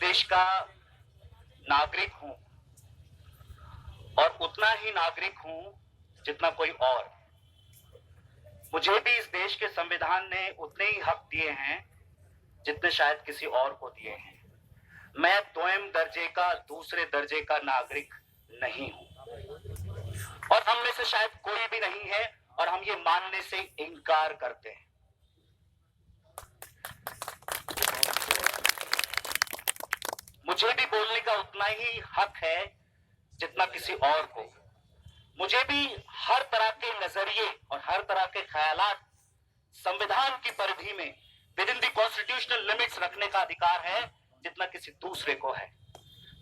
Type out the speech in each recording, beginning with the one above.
देश का नागरिक हूं और उतना ही नागरिक हूं जितना कोई और। मुझे भी इस देश के संविधान ने उतने ही हक दिए हैं जितने शायद किसी और को दिए हैं। मैं दोयम दर्जे का, दूसरे दर्जे का नागरिक नहीं हूं और हम में से शायद कोई भी नहीं है और हम ये मानने से इनकार करते हैं। मुझे भी बोलने का उतना ही हक है जितना किसी और को। मुझे भी हर तरह के नजरिए और हर तरह के ख्यालात संविधान की परिधि में with in the constitutional limits रखने का अधिकार है जितना किसी दूसरे को है।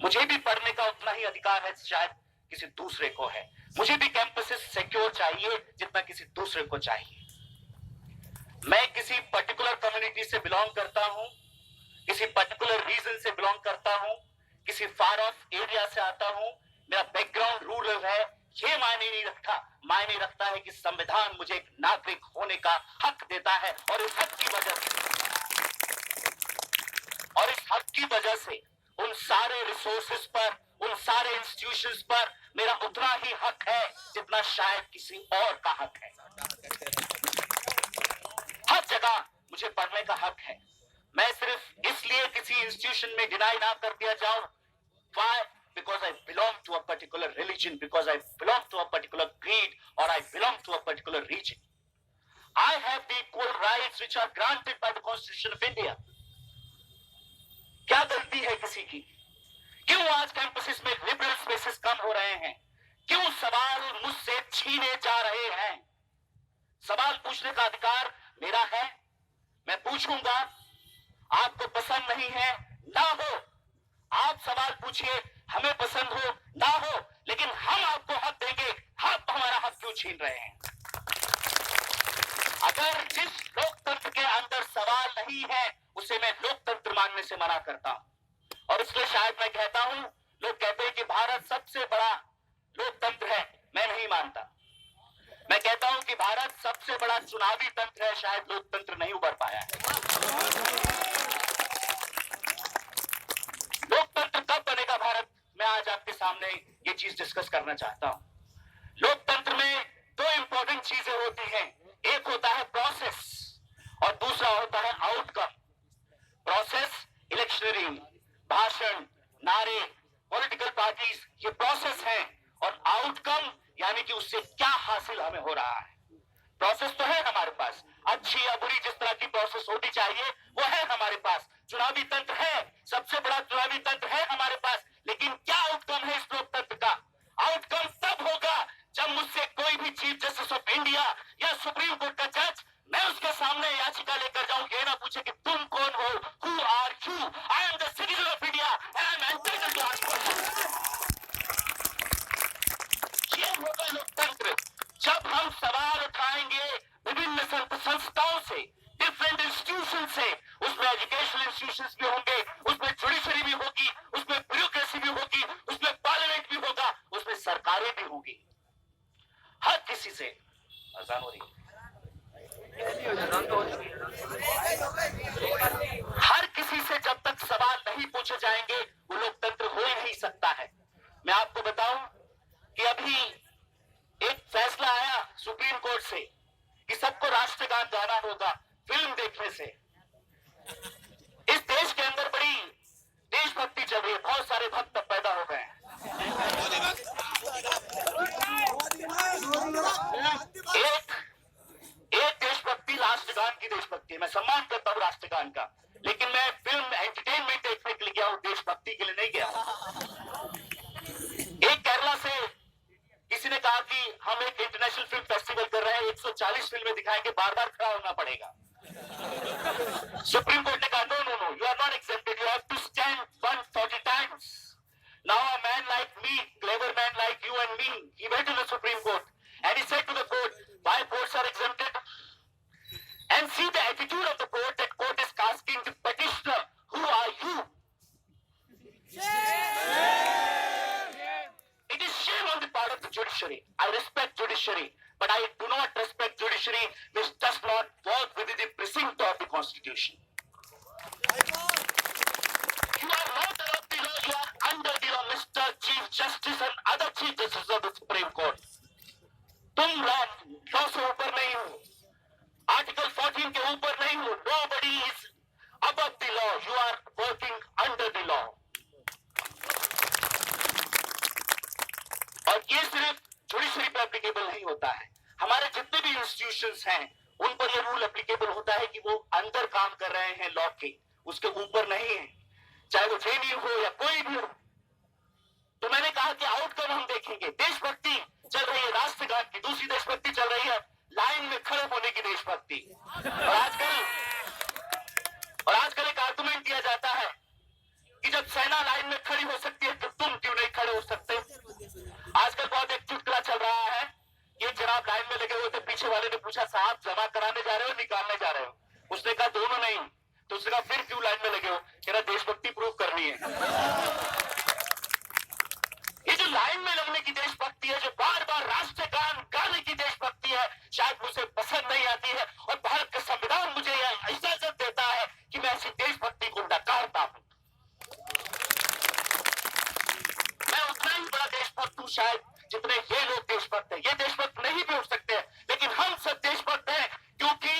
मुझे भी पढ़ने का उतना ही अधिकार है शायद किसी दूसरे को है। मुझे भी कैंपसेस सिक्योर चाहिए जितना किसी दूसरे को चाहिए। मैं किसी पर्टिकुलर कम्युनिटी से बिलोंग करता हूं, किसी पर्टिकुलर रीजन से बिलोंग करता हूं, किसी फार ऑफ एरिया से आता हूं, मेरा बैकग्राउंड रूरल है, ये मायने नहीं रखता। मायने रखता है कि संविधान मुझे एक नागरिक होने का हक देता है और इस हक की वजह से उन सारे रिसोर्सेज पर, उन सारे इंस्टीट्यूशंस पर मेरा उतना ही हक है जितना शायद किसी और का हक है। हर जगह मुझे पढ़ने का हक है। मैं सिर्फ इसलिए किसी इंस्टीट्यूशन में डिनाई ना कर दिया जाऊं, why? Because I belong to a particular religion, because I belong to a particular creed, or I belong to a particular region. I have the equal rights which are granted by the Constitution of India. क्या गलती है किसी की? क्यों आज campuses में liberal spaces कम हो रहे हैं? क्यों सवाल मुझसे छीने जा रहे हैं? सवाल पूछने का अधिकार मेरा है, मैं पूछूंगा। आपको पसंद नहीं है, ना हो, आप सवाल पूछिए, हमें पसंद हो ना हो, लेकिन हम आपको हक देंगे। आप हमारा हक क्यों छीन रहे हैं? अगर जिस लोकतंत्र के अंदर सवाल नहीं है उसे मैं लोकतंत्र मानने से मना करता हूं। और इसलिए शायद मैं कहता हूं, लोग कहते हैं कि भारत सबसे बड़ा लोकतंत्र है, मैं नहीं मानता। मैं कहता हूं कि भारत सबसे बड़ा चुनावी तंत्र है, शायद लोकतंत्र नहीं उभर पाया है। लोकतंत्र कब बनेगा भारत? मैं आज आपके सामने ये चीज डिस्कस करना चाहता हूं। लोकतंत्र में दो इंपॉर्टेंट चीजें होती हैं, एक होता है प्रोसेस और दूसरा होता है आउटकम। प्रोसेस इलेक्शनरी, भाषण, नारे, पॉलिटिकल पार्टीज, ये प्रोसेस है, और आउटकम यानी कि उससे क्या हासिल हमें हो रहा है। प्रोसेस तो है हमारे पास, अच्छी या बुरी जिस तरह की प्रोसेस होनी चाहिए वो है हमारे पास। चुनावी तंत्र है, सबसे बड़ा चुनावी तंत्र है हमारे पास, लेकिन क्या आउटकम है इस लोकतंत्र का? आउटकम तब होगा जब मुझसे कोई भी चीफ जस्टिस ऑफ इंडिया या सुप्रीम कोर्ट का जज, मैं उसके सामने याचिका लेकर जाऊं, ये ना पूछे कि तुम कौन हो, who are you, I am the citizen of India and I am entitled to ask question. ये होगा लोकतंत्र जब हम सवाल उठाएंगे विभिन्न संस्थाओं से, डिफरेंट इंस्टीट्यूशन से। उसमें एजुकेशनल इंस्टीट्यूशंस भी होंगे, उसमें जुडिशरी भी होगी, उसमें ब्यूरोक्रेसी भी होगी, उसमें पार्लियामेंट भी होगा, उसमें सरकारें भी होगी। हर किसी से अजान हो रही है, हर किसी से जब तक सवाल नहीं पूछे जाएंगे वो लोकतंत्र हो ही नहीं सकता है। मैं आपको बताऊं कि अभी एक फैसला आया सुप्रीम कोर्ट से कि सबको राष्ट्रगान गाना होगा फिल्म देखने से। इस देश के अंदर बड़ी देशभक्ति चल रही है, बहुत सारे भक्त पैदा हो गए हैं। एक देशभक्ति राष्ट्रगान की देशभक्ति है, मैं सम्मान करता हूं राष्ट्रगान का, लेकिन मैं फिल्म एंटरटेनमेंट देखने के लिए गया हूं, देशभक्ति के लिए नहीं गया। एक केरला से किसी ने कहा कि हम एक इंटरनेशनल फिल्म फेस्टिवल कर रहे हैं, 140 फिल्में दिखाएंगे, बार बार खड़ा होना पड़ेगा। सुप्रीम कोर्ट ने कहा no no no, you are not accepted, you have to stand 140 times. Now a man like me, clever man like you and me, he went to the Supreme Court and he said to the court, why courts are exempted? And see the attitude of the court, that court is asking the petitioner, who are you? It is shame on the part of the judiciary. I respect judiciary, but I do not respect judiciary which does not work within the precinct of the Constitution. You are not कानून के ऊपर नहीं हो, nobody is above the law, you are working under the law। और ये सिर्फ judiciary पे applicable नहीं होता है, हमारे जितने भी इंस्टीट्यूशंस हैं उन पर यह रूल एप्लीकेबल होता है कि वो अंदर काम कर रहे हैं लॉ के, उसके ऊपर नहीं है, चाहे वो जेएनयू हो या कोई भी हो। तो मैंने कहा कि आउटकम हम देखेंगे। देशभक्ति चल रही है राष्ट्रगान की, दूसरी देशभक्ति चल रही है लाइन में खड़े होने की देशभक्ति। और आजकल एक आर्गुमेंट दिया जाता है कि जब सेना लाइन में खड़ी हो सकती है तो तुम क्यों नहीं खड़े हो सकते। आजकल बहुत एक चुटकुला चल रहा है, ये जनाब लाइन में लगे हुए थे, पीछे वाले ने पूछा साहब जमा कराने जा रहे हो निकालने जा रहे हो, उसने कहा दोनों नहीं, तो उसने कहा फिर क्यों लाइन में लगे हो, कह रहा देशभक्ति प्रूव करनी है। ये जो लाइन में लगने की देशभक्ति है, जो बार बार राष्ट्रगान गाने की देशभक्ति है, शायद मुझे पसंद नहीं आती है, और भारत का संविधान मुझे यह इजाजत देता है कि मैं ऐसी देशभक्ति को नकारता हूं। मैं उतना ही बड़ा देशभक्त हूं शायद जितने ये लोग देशभक्त हैं। ये देशभक्त नहीं भी हो सकते हैं, लेकिन हम सब देशभक्त हैं क्योंकि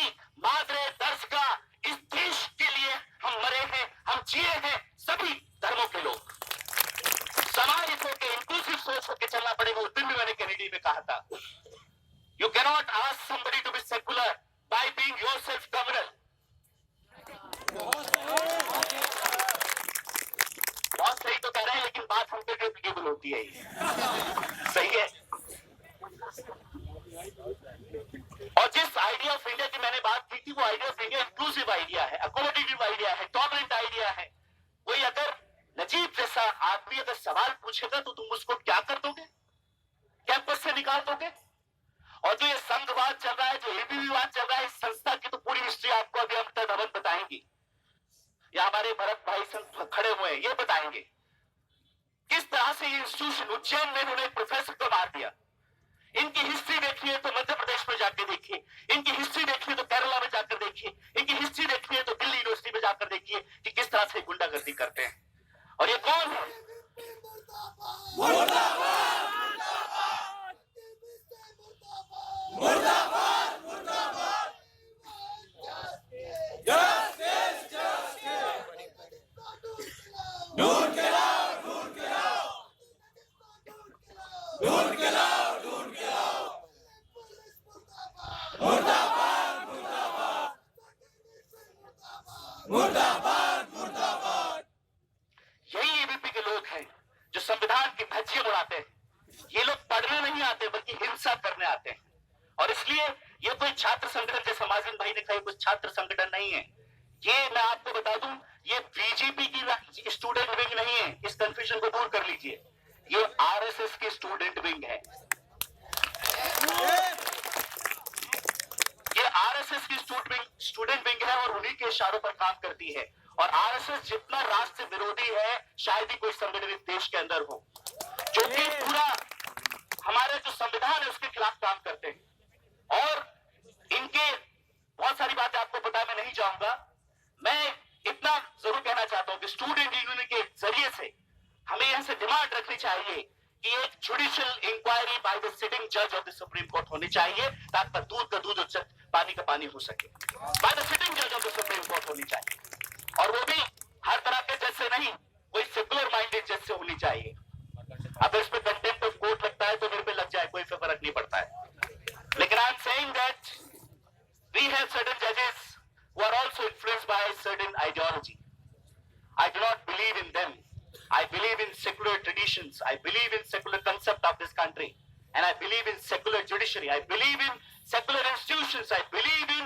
मादरे दर्श का इस देश के लिए हम मरे हैं, हम जिए हैं, सभी धर्मों के लोग। समाहित होकर इंक्लूसिव सोच होकर चलना पड़ेगा। उस दिन भी मैंने कैनेडी में कहा था, you cannot ask somebody to be secular by being yourself communal. बहुत सही तो कह रहे हैं, लेकिन बात हम पे एप्लीकेबल होती है सही है। और जिस आइडिया ऑफ इंडिया की मैंने बात की थी, वो idea of India inclusive idea है, अकोमोडेटिव आइडिया है, टॉलरेंट आइडिया है। कोई अगर नजीब जैसा आदमी अगर सवाल पूछेगा तो तुम उसको क्या कर दोगे, कैंपस से निकाल दोगे। और जो ये संघवाद चल रहा है, जो एबीवीवाद चल रहा है, इस संस्था की तो पूरी हिस्ट्री आपको अभी अमिताभ धवन बताएंगी, या हमारे भरत भाई संत खड़े हुए हैं ये बताएंगे किस तरह से ये इंस्टीट्यूशन उज्जैन में उन्होंने प्रोफेसर को मार दिया। इनकी हिस्ट्री देखिए तो मध्य प्रदेश में जाकर देखिए, इनकी हिस्ट्री देखिए तो केरला में जाकर देखिए, इनकी हिस्ट्री देखिए तो दिल्ली यूनिवर्सिटी में जाकर देखिए कि किस तरह से गुंडागर्दी करते हैं। और ये कौन है? यही एबीपी के लोग हैं जो संविधान की धज्जियां उड़ाते हैं। ये लोग पढ़ने नहीं आते बल्कि हिंसा करने आते हैं। और इसलिए ये कोई छात्र संगठन, जैसे माजिन भाई ने कहा, कुछ छात्र संगठन नहीं है। ये मैं आपको बता दूं, ये बीजेपी की स्टूडेंट विंग नहीं है, इस कंफ्यूजन को दूर कर लीजिए। ये आरएसएस की स्टूडेंट विंग है। ये आरएसएस की स्टूडेंट विंग है और उन्हीं के इशारों पर काम करती है। और आरएसएस जितना राष्ट्र विरोधी है शायद ही कोई संगठित देश के अंदर हो, जो कि पूरा हमारे जो संविधान है उसके खिलाफ काम करते हैं। और इनके बहुत सारी बातें आपको पता है, मैं नहीं जाऊंगा। मैं इतना जरूर कहना चाहता हूं कि स्टूडेंट यूनियन के जरिए से हमें यहां से डिमांड रखनी चाहिए कि एक judicial inquiry by the sitting जज ऑफ द सुप्रीम कोर्ट होनी चाहिए, ताकि दूध का दूध और पानी का पानी हो सके। बाय द सिटिंग जज ऑफ द सुप्रीम कोर्ट होनी चाहिए, और वो भी हर तरह के जज से नहीं, कोई सेकुलर माइंडेड जज से होनी चाहिए। अगर इस पे कंटेम्प्ट ऑफ कोर्ट लगता है तो मेरे पे लग जाए, कोई फर्क नहीं पड़ता है। लेकिन I am saying that we have certain जजेस who are also influenced by certain ideology. I do not believe in them. I believe in secular traditions. I believe in secular concept of this country. And I believe in secular judiciary. I believe in secular institutions. I believe in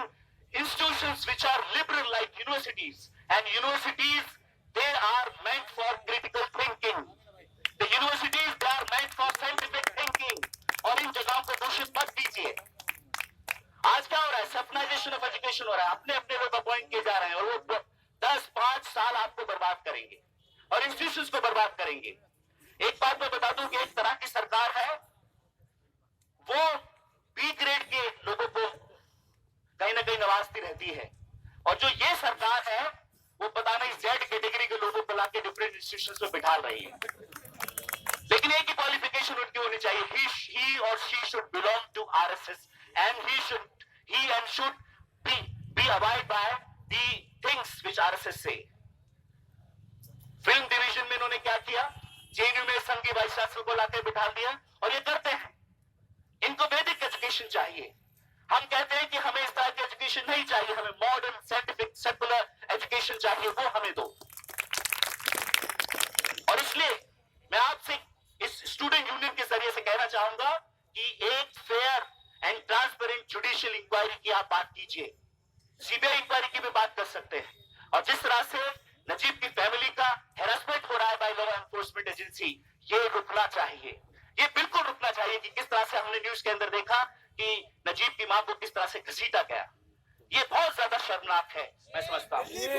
institutions which are liberal like universities. And universities, they are meant for critical thinking. The universities, they are meant for scientific thinking. और इन जगहों को दूषित मत कीजिए। आज क्या हो रहा है? सपनाइजेशन ऑफ एजुकेशन हो रहा है। अपने अपने लोग अपॉइंट किए जा रहे हैं और वो 10-5 साल आपको बर्बाद करेंगे और इंस्टीट्यूशंस को बर्बाद करेंगे। एक बात मैं बता दूं कि एक तरह की सरकार है, वो बी ग्रेड के लोगों को कहीं ना कहीं नवाजती रहती है, और जो ये सरकार है वो पता नहीं जेड कैटेगरी के लोगों को लाके डिफरेंट इंस्टीट्यूशंस में बिठा रही है। लेकिन एक ही क्वालिफिकेशन उनकी होनी चाहिए, he or she should belong to RSS and he and should be abide by the things which RSS say. Film division में इन्होंने क्या किया? जेएनयू में संघीय वाइस चांसलर को लाकर बिठा दिया और ये करते हैं। इनको वैदिक एजुकेशन चाहिए। हम कहते हैं कि हमें इस तरह की एजुकेशन नहीं चाहिए, हमें मॉडर्न साइंटिफिक सेकुलर एजुकेशन चाहिए, वो हमें दो। और इसलिए मैं आपसे इस स्टूडेंट यूनियन के जरिए से कहना चाहूंगा कि एक fair and transparent judicial inquiry की आप बात कीजिए। सीबीआई इंक्वायरी की भी बात कर सकते हैं। और जिस तरह से नजीब की फैमिली का हैरेसमेंट हो रहा है बाय लॉ एनफोर्समेंट एजेंसी, ये रुकना चाहिए। ये बिल्कुल रुकना चाहिए कि किस तरह से हमने न्यूज के अंदर देखा कि नजीब की मां को किस तरह से घसीटा गया। ये बहुत ज्यादा शर्मनाक है, मैं समझता हूं।